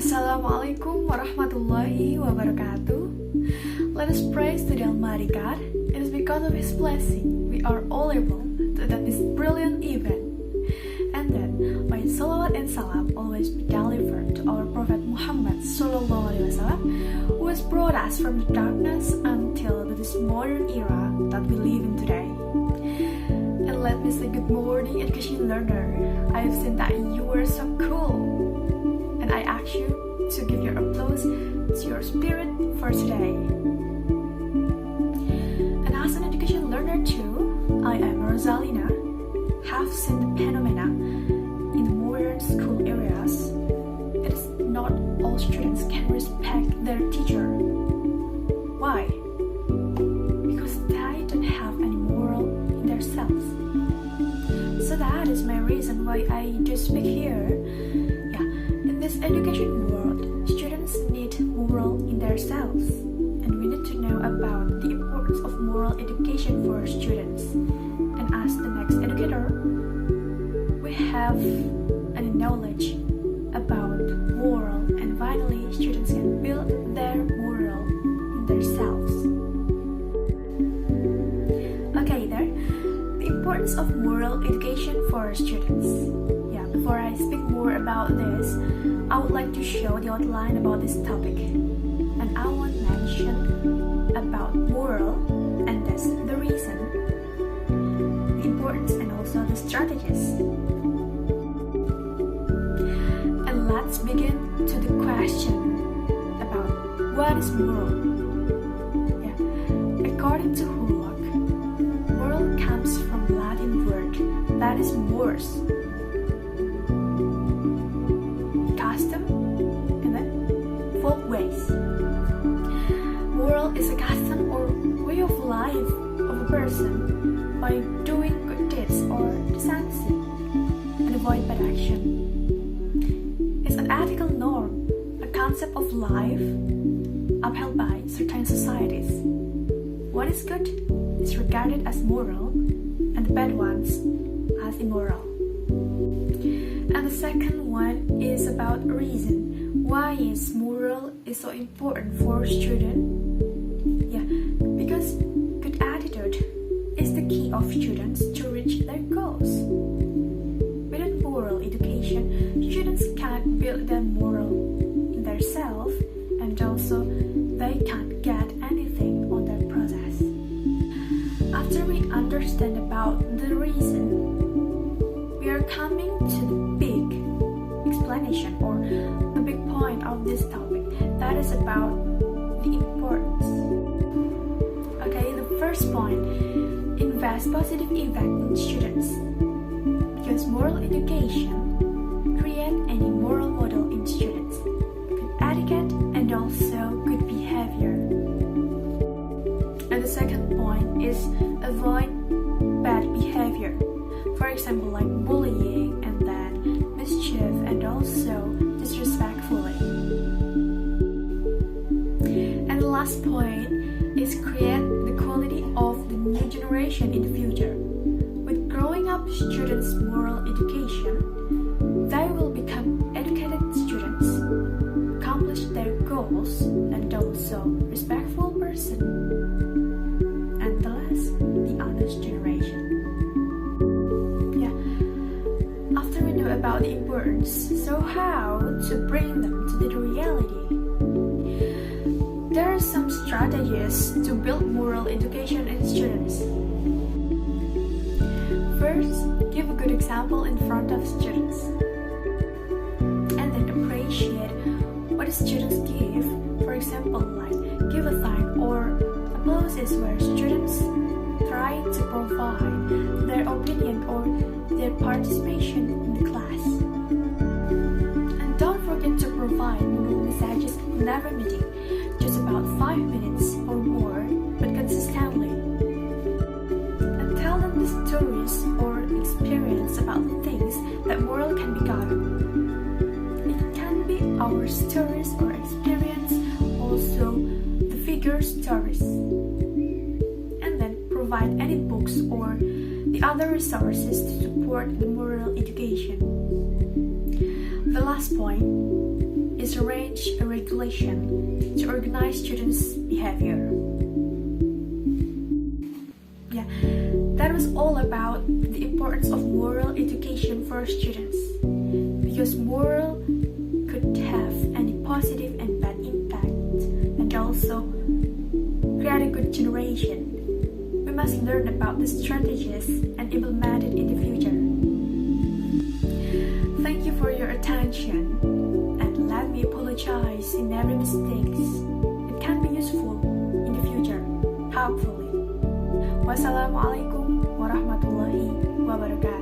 Assalamualaikum warahmatullahi wabarakatuh. Let us praise to the Almighty God. It is because of His blessing we are all able to attend this brilliant event. And then, may salawat and salam always be delivered to our Prophet Muhammad SAW, who has brought us from the darkness until this modern era that we live in today. And let me say good morning, education learner. I have seen that you are so cool. I ask you to give your applause to your spirit for today. And as an education learner too, I am ZALINA, have seen the phenomena in the modern school areas. It is not all students can respect their teacher. Why? Because they don't have any moral in themselves. So that is my reason why I do speak here. In this education world, students need moral in themselves, and we need to know about the importance of moral education for students. And as the next educator, we have any knowledge about moral, and finally students can build their moral in themselves. Okay there, the importance of moral education for students. Before I speak more about this, I would like to show the outline about this topic. And I want to mention about moral, and that's the reason, the importance, and also the strategies. And let's begin to the question about what is moral. According to NURUL, moral comes from Latin word that is mores. Ways. Moral is a custom or way of life of a person by doing good deeds or decency and avoid bad action. It's an ethical norm, a concept of life upheld by certain societies. What is good is regarded as moral and the bad ones as immoral. And the second one is about reason. Why is moral is so important for students? Because good attitude is the key of students to reach their goals. Without moral education, students can't build their moral in themselves, and also they can't get anything on their process. After we understand about the reason, we are coming to the big explanation or the big point of this topic, that is about the importance. Okay, the first point, invest positive impact in students, because moral education create any moral model in students, good etiquette and also good behavior. And the second point is avoid bad behavior, for example like bullying and then mischief and also disrespectfully. And the last point is create the quality of the new generation in the future. With growing up students' moral education, they will become educated students, accomplish their goals, and also respectful person. And the last, the honest generation. After we know about the importance, so how to bring them to the reality? There are some strategies to build moral education in students. First, give a good example in front of students. And then appreciate what the students give. For example, like give a sign or applauses where students try to provide their opinion or their participation in the class. And don't forget to provide NURUL messages in every meeting, just about 5 minutes or more, but consistently. And tell them the stories or experience about the things that moral can be gotten. It can be our stories or experience, also the figure stories. And then provide any books or the other resources to support the moral education. The last point is arrange a regulation to organize students' behavior. Yeah, that was all about the importance of moral education for students, because moral could have any positive and bad impact, and also create a good generation. We must learn about the strategies and implement it in the future. Thank you for your attention, and let me apologize in every mistakes. It can be useful in the future, hopefully. Wassalamualaikum warahmatullahi wabarakatuh.